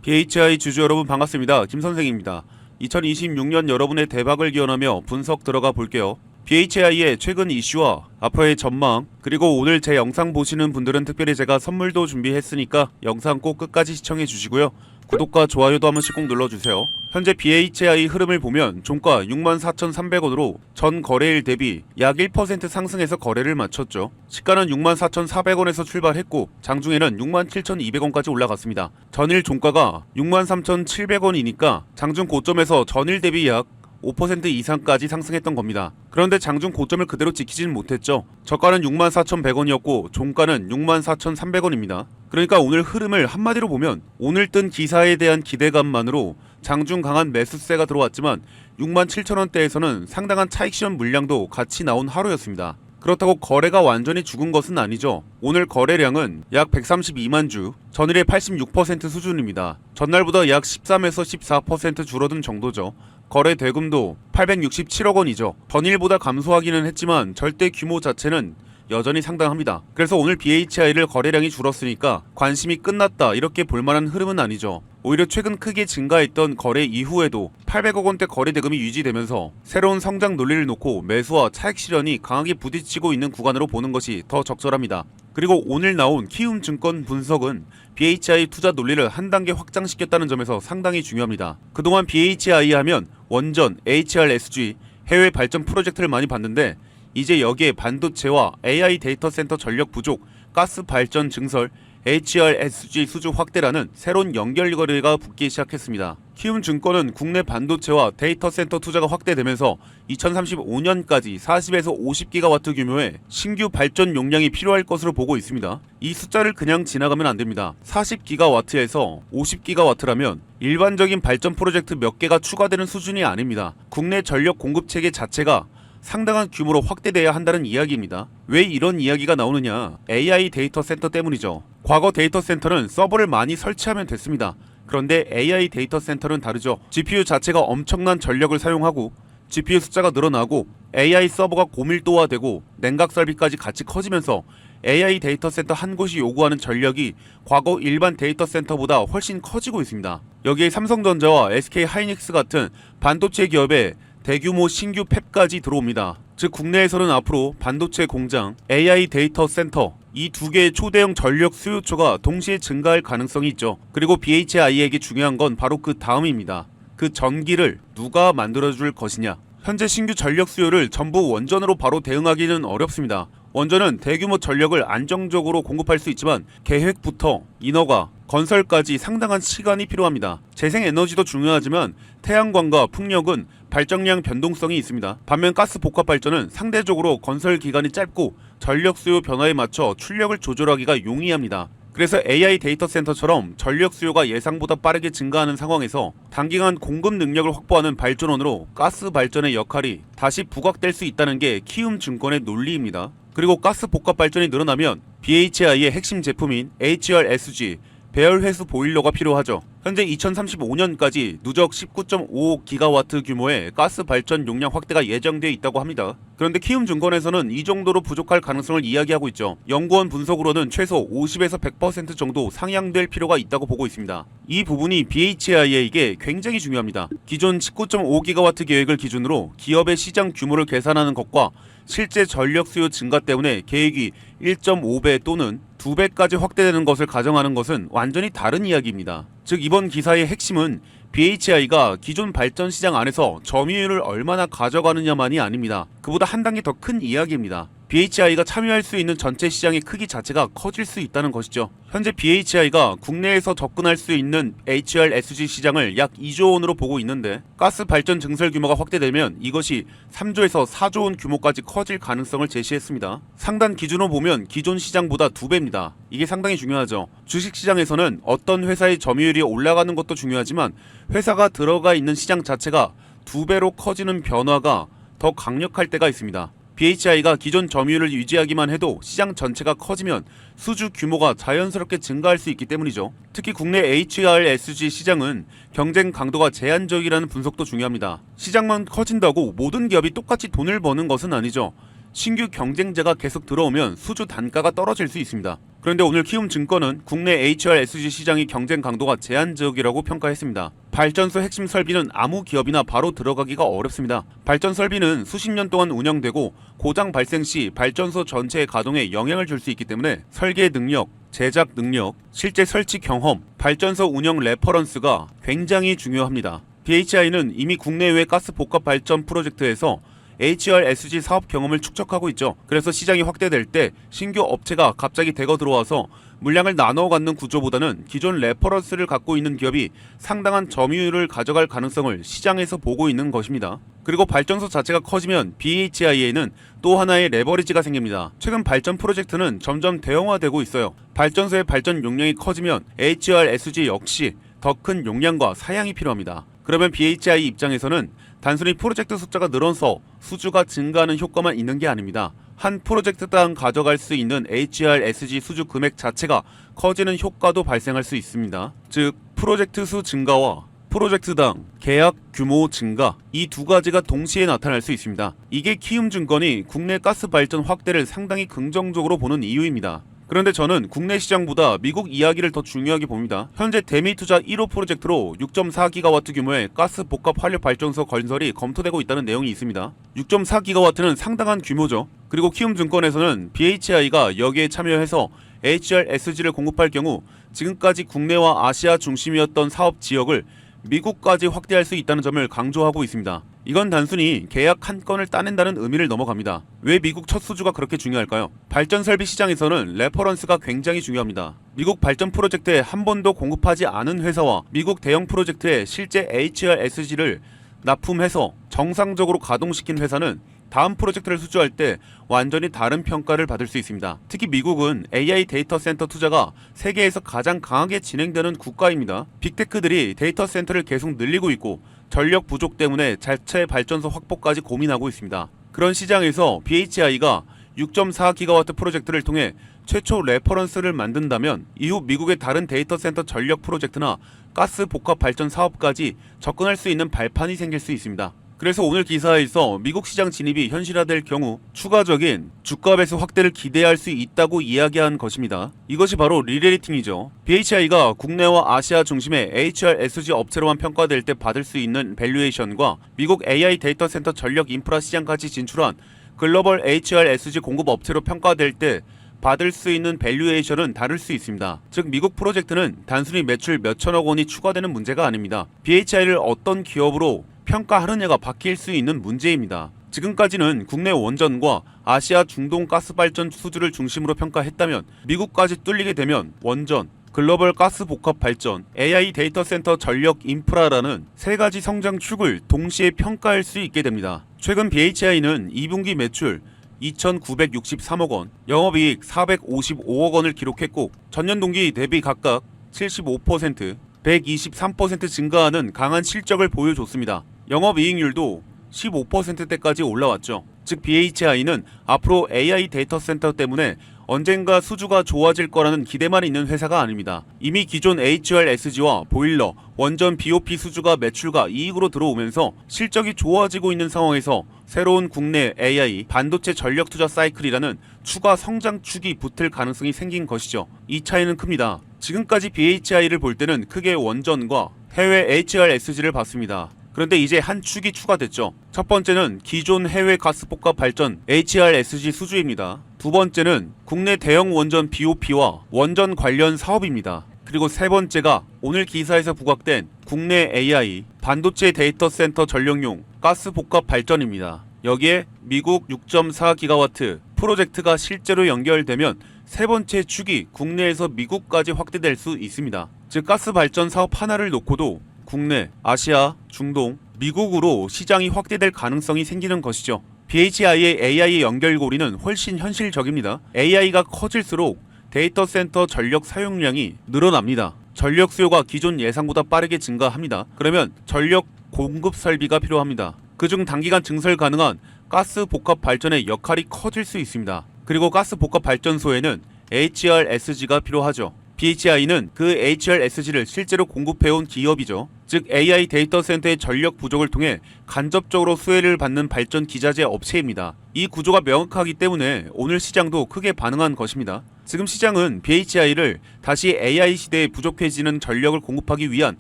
BHI 주주 여러분 반갑습니다. 김선생입니다. 2026년 여러분의 대박을 기원하며 분석 들어가 볼게요. BHI의 최근 이슈와 앞으로의 전망, 그리고 오늘 제 영상 보시는 분들은 특별히 제가 선물도 준비했으니까 영상 꼭 끝까지 시청해 주시고요. 구독과 좋아요도 한 번씩 꼭 눌러주세요. 현재 BHI 흐름을 보면 종가 64,300원으로 전 거래일 대비 약 1% 상승해서 거래를 마쳤죠. 시가는 64,400원에서 출발했고 장중에는 67,200원까지 올라갔습니다. 전일 종가가 63,700원이니까 장중 고점에서 전일 대비 약 5% 이상까지 상승했던 겁니다. 그런데 장중 고점을 그대로 지키지는 못했죠. 저가는 64,100원이었고 종가는 64,300원입니다. 그러니까 오늘 흐름을 한마디로 보면 오늘 뜬 기사에 대한 기대감만으로 장중 강한 매수세가 들어왔지만 67,000원대에서는 상당한 차익 실현 물량도 같이 나온 하루였습니다. 그렇다고 거래가 완전히 죽은 것은 아니죠. 오늘 거래량은 약 132만 주, 전일의 86% 수준입니다. 전날보다 약 13에서 14% 줄어든 정도죠. 거래 대금도 867억 원이죠. 전일보다 감소하기는 했지만 절대 규모 자체는 여전히 상당합니다. 그래서 오늘 BHI를 거래량이 줄었으니까 관심이 끝났다 이렇게 볼만한 흐름은 아니죠. 오히려 최근 크게 증가했던 거래 이후에도 800억 원대 거래 대금이 유지되면서 새로운 성장 논리를 놓고 매수와 차익 실현이 강하게 부딪히고 있는 구간으로 보는 것이 더 적절합니다. 그리고 오늘 나온 키움증권 분석은 BHI 투자 논리를 한 단계 확장시켰다는 점에서 상당히 중요합니다. 그동안 BHI 하면 원전, HRSG, 해외 발전 프로젝트를 많이 봤는데 이제 여기에 반도체와 AI 데이터 센터 전력 부족, 가스 발전 증설, HRSG 수주 확대라는 새로운 연결고리가 붙기 시작했습니다. 키움증권은 국내 반도체와 데이터 센터 투자가 확대되면서 2035년까지 40에서 50기가와트 규모의 신규 발전 용량이 필요할 것으로 보고 있습니다. 이 숫자를 그냥 지나가면 안됩니다. 40기가와트에서 50기가와트라면 일반적인 발전 프로젝트 몇 개가 추가되는 수준이 아닙니다. 국내 전력 공급 체계 자체가 상당한 규모로 확대돼야 한다는 이야기입니다. 왜 이런 이야기가 나오느냐? AI 데이터 센터 때문이죠. 과거 데이터 센터는 서버를 많이 설치하면 됐습니다. 그런데 AI 데이터 센터는 다르죠. GPU 자체가 엄청난 전력을 사용하고 GPU 숫자가 늘어나고 AI 서버가 고밀도화되고 냉각 설비까지 같이 커지면서 AI 데이터 센터 한 곳이 요구하는 전력이 과거 일반 데이터 센터보다 훨씬 커지고 있습니다. 여기에 삼성전자와 SK하이닉스 같은 반도체 기업의 대규모 신규 팹까지 들어옵니다. 즉 국내에서는 앞으로 반도체 공장, AI 데이터 센터 이 두 개의 초대형 전력 수요처가 동시에 증가할 가능성이 있죠. 그리고 BHI에게 중요한 건 바로 그 다음입니다. 그 전기를 누가 만들어줄 것이냐. 현재 신규 전력 수요를 전부 원전으로 바로 대응하기는 어렵습니다. 원전은 대규모 전력을 안정적으로 공급할 수 있지만 계획부터 인허가, 건설까지 상당한 시간이 필요합니다. 재생에너지도 중요하지만 태양광과 풍력은 발전량 변동성이 있습니다. 반면 가스 복합 발전은 상대적으로 건설 기간이 짧고 전력 수요 변화에 맞춰 출력을 조절하기가 용이합니다. 그래서 AI 데이터 센터처럼 전력 수요가 예상보다 빠르게 증가하는 상황에서 단기간 공급 능력을 확보하는 발전원으로 가스 발전의 역할이 다시 부각될 수 있다는 게 키움증권의 논리입니다. 그리고 가스 복합 발전이 늘어나면 BHI의 핵심 제품인 HRSG 배열회수 보일러가 필요하죠. 현재 2035년까지 누적 19.5기가와트 규모의 가스 발전 용량 확대가 예정되어 있다고 합니다. 그런데 키움증권에서는 이 정도로 부족할 가능성을 이야기하고 있죠. 연구원 분석으로는 최소 50에서 100% 정도 상향될 필요가 있다고 보고 있습니다. 이 부분이 BHI에게 굉장히 중요합니다. 기존 19.5기가와트 계획을 기준으로 기업의 시장 규모를 계산하는 것과 실제 전력 수요 증가 때문에 계획이 1.5배 또는 2배까지 확대되는 것을 가정하는 것은 완전히 다른 이야기입니다. 즉 이번 기사의 핵심은 BHI가 기존 발전 시장 안에서 점유율을 얼마나 가져가느냐만이 아닙니다. 그보다 한 단계 더 큰 이야기입니다. BHI가 참여할 수 있는 전체 시장의 크기 자체가 커질 수 있다는 것이죠. 현재 BHI가 국내에서 접근할 수 있는 HRSG 시장을 약 2조 원으로 보고 있는데 가스 발전 증설 규모가 확대되면 이것이 3조에서 4조 원 규모까지 커질 가능성을 제시했습니다. 상단 기준으로 보면 기존 시장보다 2배입니다. 이게 상당히 중요하죠. 주식시장에서는 어떤 회사의 점유율이 올라가는 것도 중요하지만 회사가 들어가 있는 시장 자체가 2배로 커지는 변화가 더 강력할 때가 있습니다. BHI가 기존 점유율을 유지하기만 해도 시장 전체가 커지면 수주 규모가 자연스럽게 증가할 수 있기 때문이죠. 특히 국내 HRSG 시장은 경쟁 강도가 제한적이라는 분석도 중요합니다. 시장만 커진다고 모든 기업이 똑같이 돈을 버는 것은 아니죠. 신규 경쟁자가 계속 들어오면 수주 단가가 떨어질 수 있습니다. 그런데 오늘 키움증권은 국내 HRSG 시장의 경쟁 강도가 제한적이라고 평가했습니다. 발전소 핵심 설비는 아무 기업이나 바로 들어가기가 어렵습니다. 발전 설비는 수십 년 동안 운영되고 고장 발생 시 발전소 전체의 가동에 영향을 줄 수 있기 때문에 설계 능력, 제작 능력, 실제 설치 경험, 발전소 운영 레퍼런스가 굉장히 중요합니다. BHI는 이미 국내외 가스 복합 발전 프로젝트에서 HRSG 사업 경험을 축적하고 있죠. 그래서 시장이 확대될 때 신규 업체가 갑자기 대거 들어와서 물량을 나눠 갖는 구조보다는 기존 레퍼런스를 갖고 있는 기업이 상당한 점유율을 가져갈 가능성을 시장에서 보고 있는 것입니다. 그리고 발전소 자체가 커지면 BHI에는 또 하나의 레버리지가 생깁니다. 최근 발전 프로젝트는 점점 대형화되고 있어요. 발전소의 발전 용량이 커지면 HRSG 역시 더 큰 용량과 사양이 필요합니다. 그러면 BHI 입장에서는 단순히 프로젝트 숫자가 늘어서 수주가 증가하는 효과만 있는 게 아닙니다. 한 프로젝트당 가져갈 수 있는 HRSG 수주 금액 자체가 커지는 효과도 발생할 수 있습니다. 즉 프로젝트 수 증가와 프로젝트당 계약 규모 증가, 이 두 가지가 동시에 나타날 수 있습니다. 이게 키움증권이 국내 가스 발전 확대를 상당히 긍정적으로 보는 이유입니다. 그런데 저는 국내 시장보다 미국 이야기를 더 중요하게 봅니다. 현재 대미 투자 1호 프로젝트로 6.4기가와트 규모의 가스 복합 화력 발전소 건설이 검토되고 있다는 내용이 있습니다. 6.4기가와트는 상당한 규모죠. 그리고 키움증권에서는 BHI가 여기에 참여해서 HRSG를 공급할 경우 지금까지 국내와 아시아 중심이었던 사업 지역을 미국까지 확대할 수 있다는 점을 강조하고 있습니다. 이건 단순히 계약 한 건을 따낸다는 의미를 넘어갑니다. 왜 미국 첫 수주가 그렇게 중요할까요? 발전 설비 시장에서는 레퍼런스가 굉장히 중요합니다. 미국 발전 프로젝트에 한 번도 공급하지 않은 회사와 미국 대형 프로젝트에 실제 HRSG를 납품해서 정상적으로 가동시킨 회사는 다음 프로젝트를 수주할 때 완전히 다른 평가를 받을 수 있습니다. 특히 미국은 AI 데이터 센터 투자가 세계에서 가장 강하게 진행되는 국가입니다. 빅테크들이 데이터 센터를 계속 늘리고 있고 전력 부족 때문에 자체 발전소 확보까지 고민하고 있습니다. 그런 시장에서 BHI가 6.4기가와트 프로젝트를 통해 최초 레퍼런스를 만든다면 이후 미국의 다른 데이터 센터 전력 프로젝트나 가스 복합 발전 사업까지 접근할 수 있는 발판이 생길 수 있습니다. 그래서 오늘 기사에서 미국 시장 진입이 현실화될 경우 추가적인 주가 배수 확대를 기대할 수 있다고 이야기한 것입니다. 이것이 바로 리레이팅이죠. BHI가 국내와 아시아 중심의 HRSG 업체로만 평가될 때 받을 수 있는 밸류에이션과 미국 AI 데이터 센터 전력 인프라 시장까지 진출한 글로벌 HRSG 공급 업체로 평가될 때 받을 수 있는 밸류에이션은 다를 수 있습니다. 즉 미국 프로젝트는 단순히 매출 몇천억 원이 추가되는 문제가 아닙니다. BHI를 어떤 기업으로 평가하느냐가 바뀔 수 있는 문제입니다. 지금까지는 국내 원전과 아시아 중동 가스발전 수주를 중심으로 평가했다면 미국까지 뚫리게 되면 원전, 글로벌 가스 복합 발전, AI 데이터 센터 전력 인프라라는 세 가지 성장 축을 동시에 평가할 수 있게 됩니다. 최근 BHI는 2분기 매출 2,963억 원, 영업이익 455억 원을 기록했고 전년 동기 대비 각각 75%, 123% 증가하는 강한 실적을 보여줬습니다. 영업이익률도 15%대까지 올라왔죠. 즉 BHI는 앞으로 AI 데이터 센터 때문에 언젠가 수주가 좋아질 거라는 기대만 있는 회사가 아닙니다. 이미 기존 HRSG와 보일러, 원전 BOP 수주가 매출과 이익으로 들어오면서 실적이 좋아지고 있는 상황에서 새로운 국내 AI 반도체 전력 투자 사이클이라는 추가 성장축이 붙을 가능성이 생긴 것이죠. 이 차이는 큽니다. 지금까지 BHI를 볼 때는 크게 원전과 해외 HRSG를 봤습니다. 그런데 이제 한 축이 추가됐죠. 첫 번째는 기존 해외 가스복합 발전 HRSG 수주입니다. 두 번째는 국내 대형 원전 BOP와 원전 관련 사업입니다. 그리고 세 번째가 오늘 기사에서 부각된 국내 AI 반도체 데이터 센터 전력용 가스복합 발전입니다. 여기에 미국 6.4기가와트 프로젝트가 실제로 연결되면 세 번째 축이 국내에서 미국까지 확대될 수 있습니다. 즉 가스 발전 사업 하나를 놓고도 국내, 아시아, 중동, 미국으로 시장이 확대될 가능성이 생기는 것이죠. BHI의 AI 연결고리는 훨씬 현실적입니다. AI가 커질수록 데이터 센터 전력 사용량이 늘어납니다. 전력 수요가 기존 예상보다 빠르게 증가합니다. 그러면 전력 공급 설비가 필요합니다. 그중 단기간 증설 가능한 가스 복합 발전의 역할이 커질 수 있습니다. 그리고 가스 복합 발전소에는 HRSG가 필요하죠. BHI는 그 HRSG를 실제로 공급해온 기업이죠. 즉 AI 데이터 센터의 전력 부족을 통해 간접적으로 수혜를 받는 발전 기자재 업체입니다. 이 구조가 명확하기 때문에 오늘 시장도 크게 반응한 것입니다. 지금 시장은 BHI를 다시 AI 시대에 부족해지는 전력을 공급하기 위한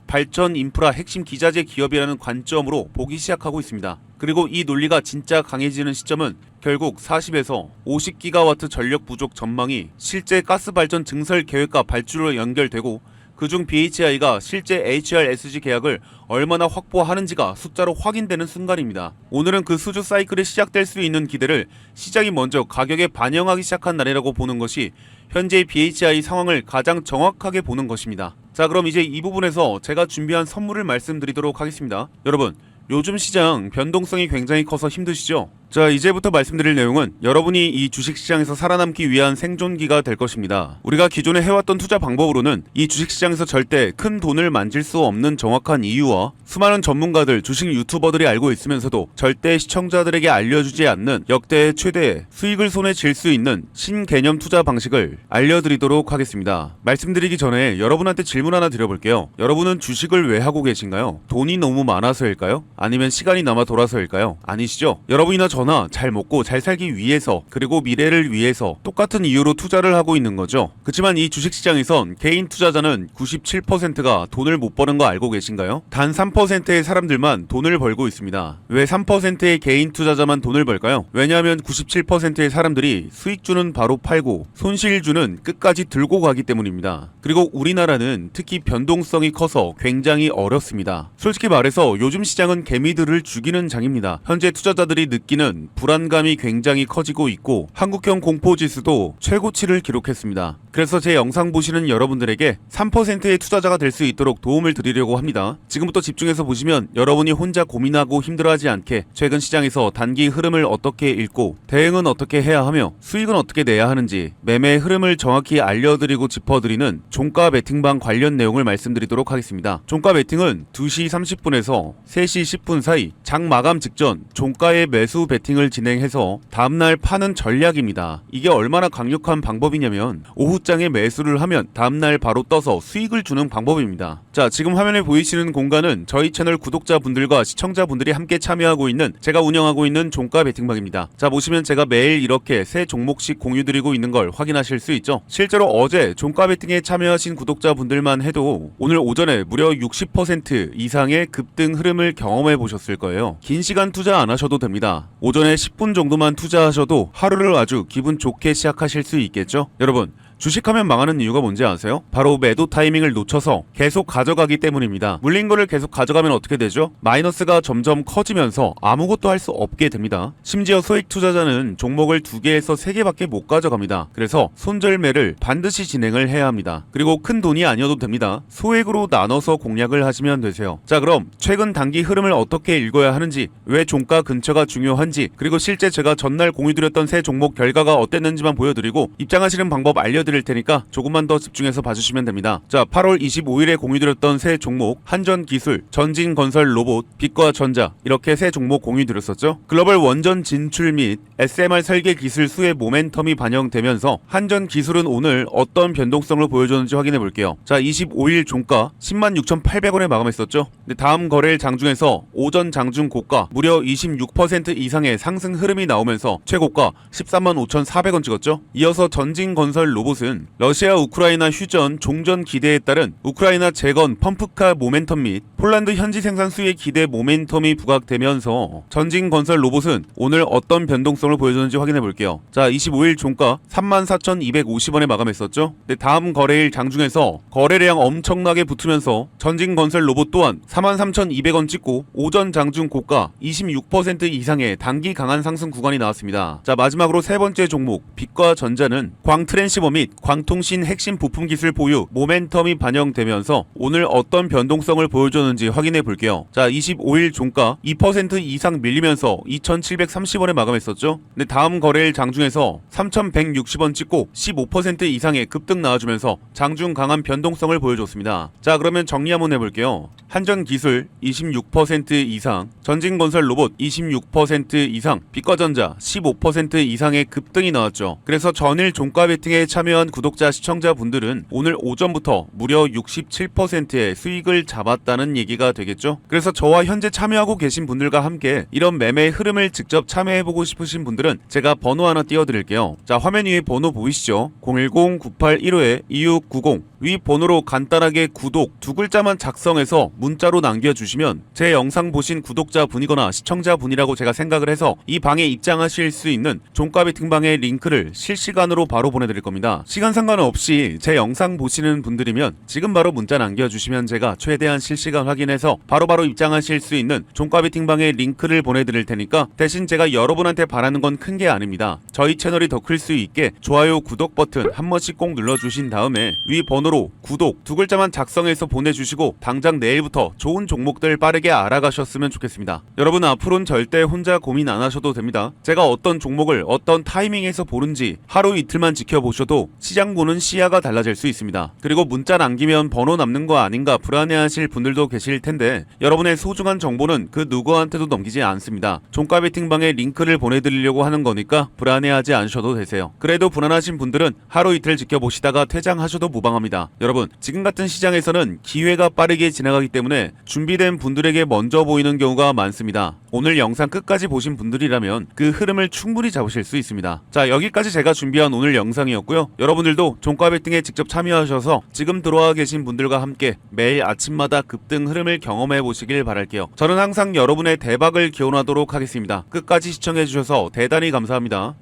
발전 인프라 핵심 기자재 기업이라는 관점으로 보기 시작하고 있습니다. 그리고 이 논리가 진짜 강해지는 시점은 결국 40에서 50기가와트 전력 부족 전망이 실제 가스 발전 증설 계획과 발주로 연결되고 그중 BHI가 실제 HRSG 계약을 얼마나 확보하는지가 숫자로 확인되는 순간입니다. 오늘은 그 수주 사이클이 시작될 수 있는 기대를 시장이 먼저 가격에 반영하기 시작한 날이라고 보는 것이 현재의 BHI 상황을 가장 정확하게 보는 것입니다. 자, 그럼 이제 이 부분에서 제가 준비한 선물을 말씀드리도록 하겠습니다. 여러분, 요즘 시장 변동성이 굉장히 커서 힘드시죠? 자, 이제부터 말씀드릴 내용은 여러분이 이 주식시장에서 살아남기 위한 생존기가 될 것입니다. 우리가 기존에 해왔던 투자 방법으로는 이 주식시장에서 절대 큰 돈을 만질 수 없는 정확한 이유와 수많은 전문가들, 주식 유튜버들이 알고 있으면서도 절대 시청자들에게 알려주지 않는 역대 최대의 수익을 손에 쥘 수 있는 신개념 투자 방식을 알려드리도록 하겠습니다. 말씀드리기 전에 여러분한테 질문 하나 드려볼게요. 여러분은 주식을 왜 하고 계신가요? 돈이 너무 많아서일까요? 아니면 시간이 남아 돌아서일까요? 아니시죠? 여러분이나 저나 잘 먹고 잘 살기 위해서, 그리고 미래를 위해서 똑같은 이유로 투자를 하고 있는 거죠. 그치만 이 주식시장에선 개인 투자자는 97%가 돈을 못 버는 거 알고 계신가요? 단 3%의 사람들만 돈을 벌고 있습니다. 왜 3%의 개인 투자자만 돈을 벌까요? 왜냐하면 97%의 사람들이 수익주는 바로 팔고 손실주는 끝까지 들고 가기 때문입니다. 그리고 우리나라는 특히 변동성이 커서 굉장히 어렵습니다. 솔직히 말해서 요즘 시장은 개미들을 죽이는 장입니다. 현재 투자자들이 느끼는 불안감이 굉장히 커지고 있고 한국형 공포지수도 최고치를 기록했습니다. 그래서 제 영상 보시는 여러분들에게 3%의 투자자가 될 수 있도록 도움을 드리려고 합니다. 지금부터 집중해서 보시면 여러분이 혼자 고민하고 힘들어하지 않게 최근 시장에서 단기 흐름을 어떻게 읽고 대응은 어떻게 해야 하며 수익은 어떻게 내야 하는지 매매의 흐름을 정확히 알려드리고 짚어드리는 종가 베팅방 관련 내용을 말씀드리도록 하겠습니다. 종가 베팅은 2시 30분에서 3시 10분 사이 장 마감 직전 종가의 매수 베팅을 진행해서 다음날 파는 전략입니다. 이게 얼마나 강력한 방법이냐면 오후장에 매수를 하면 다음날 바로 떠서 수익을 주는 방법입니다. 자, 지금 화면에 보이시는 공간은 저희 채널 구독자분들과 시청자분들이 함께 참여하고 있는 제가 운영하고 있는 종가 베팅방입니다. 자, 보시면 제가 매일 이렇게 세 종목씩 공유드리고 있는 걸 확인하실 수 있죠. 실제로 어제 종가 베팅에 참여하신 구독자분들만 해도 오늘 오전에 무려 60% 이상의 급등 흐름을 경험해 보셨을 거예요. 긴 시간 투자 안 하셔도 됩니다. 오전에 10분 정도만 투자하셔도 하루를 아주 기분 좋게 시작하실 수 있겠죠? 여러분, 주식하면 망하는 이유가 뭔지 아세요? 바로 매도 타이밍을 놓쳐서 계속 가져가기 때문입니다. 물린 거를 계속 가져가면 어떻게 되죠? 마이너스가 점점 커지면서 아무것도 할 수 없게 됩니다. 심지어 소액 투자자는 종목을 2개에서 3개밖에 못 가져갑니다. 그래서 손절매를 반드시 진행을 해야 합니다. 그리고 큰 돈이 아니어도 됩니다. 소액으로 나눠서 공략을 하시면 되세요. 자, 그럼 최근 단기 흐름을 어떻게 읽어야 하는지, 왜 종가 근처가 중요한지, 그리고 실제 제가 전날 공유드렸던 세 종목 결과가 어땠는지만 보여드리고 입장하시는 방법 알려드릴 테니까 조금만 더 집중해서 봐주시면 됩니다. 자, 8월 25일에 공유드렸던 세 종목 한전기술, 전진건설 로봇, 빛과전자 이렇게 세 종목 공유드렸었죠. 글로벌 원전 진출 및 SMR 설계 기술 수의 모멘텀이 반영되면서 한전기술은 오늘 어떤 변동성을 보여줬는지 확인해 볼게요. 자, 25일 종가 106,800원에 마감했었죠. 근데 다음 거래일 장중에서 오전 장중 고가 무려 26% 이상의 상승 흐름이 나오면서 최고가 135,400원 찍었죠. 이어서 전진건설 로봇은 러시아 우크라이나 휴전 종전 기대에 따른 우크라이나 재건 펌프카 모멘텀 및 폴란드 현지 생산 수의 기대 모멘텀이 부각되면서 전진건설 로봇은 오늘 어떤 변동성을 보여주는지 확인해 볼게요. 자, 25일 종가 34,250원에 마감했었죠. 근데 다음 거래일 장중에서 거래량 엄청나게 붙으면서 전진건설 로봇 또한 43,200원 찍고 오전 장중 고가 26% 이상의 단기 강한 상승 구간이 나왔습니다. 자, 마지막으로 세 번째 종목 빛과전자는 광트랜시버 및 광통신 핵심 부품 기술 보유 모멘텀이 반영되면서 오늘 어떤 변동성을 보여줬는지 확인해 볼게요. 자, 25일 종가 2% 이상 밀리면서 2,730원에 마감했었죠. 근데 다음 거래일 장중에서 3,160원 찍고 15% 이상의 급등 나와주면서 장중 강한 변동성을 보여줬습니다. 자, 그러면 정리 한번 해볼게요. 한전기술 26% 이상, 전진건설 로봇 26% 이상, 빛과전자 15% 이상의 급등이 나왔죠. 그래서 전일 종가 베팅에 참여 참여한 구독자 시청자분들은 오늘 오전부터 무려 67%의 수익을 잡았다는 얘기가 되겠죠. 그래서 저와 현재 참여하고 계신 분들과 함께 이런 매매 흐름을 직접 참여해보고 싶으신 분들은 제가 번호 하나 띄워드릴게요. 자, 화면 위에 번호 보이시죠? 010-9815-2690 위 번호로 간단하게 구독 두 글자만 작성해서 문자로 남겨주시면 제 영상 보신 구독자분이거나 시청자분이라고 제가 생각을 해서 이 방에 입장하실 수 있는 종가 베팅방의 링크를 실시간으로 바로 보내드릴 겁니다. 시간 상관없이 제 영상 보시는 분들이면 지금 바로 문자 남겨주시면 제가 최대한 실시간 확인해서 바로바로 입장하실 수 있는 종가 베팅방의 링크를 보내드릴 테니까 대신 제가 여러분한테 바라는 건 큰 게 아닙니다. 저희 채널이 더 클 수 있게 좋아요 구독 버튼 한 번씩 꼭 눌러주신 다음에 위 번호로 구독 두 글자만 작성해서 보내주시고 당장 내일부터 좋은 종목들 빠르게 알아가셨으면 좋겠습니다. 여러분 앞으로는 절대 혼자 고민 안 하셔도 됩니다. 제가 어떤 종목을 어떤 타이밍에서 보는지 하루 이틀만 지켜보셔도 시장 보는 시야가 달라질 수 있습니다. 그리고 문자 남기면 번호 남는 거 아닌가 불안해하실 분들도 계실 텐데 여러분의 소중한 정보는 그 누구한테도 넘기지 않습니다. 종가 베팅방의 링크를 보내드리려고 하는 거니까 불안해하지 않으셔도 되세요. 그래도 불안하신 분들은 하루 이틀 지켜보시다가 퇴장하셔도 무방합니다. 여러분 지금 같은 시장에서는 기회가 빠르게 지나가기 때문에 준비된 분들에게 먼저 보이는 경우가 많습니다. 오늘 영상 끝까지 보신 분들이라면 그 흐름을 충분히 잡으실 수 있습니다. 자, 여기까지 제가 준비한 오늘 영상이었고요. 여러분들도 종가 베팅에 직접 참여하셔서 지금 들어와 계신 분들과 함께 매일 아침마다 급등 흐름을 경험해 보시길 바랄게요. 저는 항상 여러분의 대박을 기원하도록 하겠습니다. 끝까지 시청해 주셔서 대단히 감사합니다.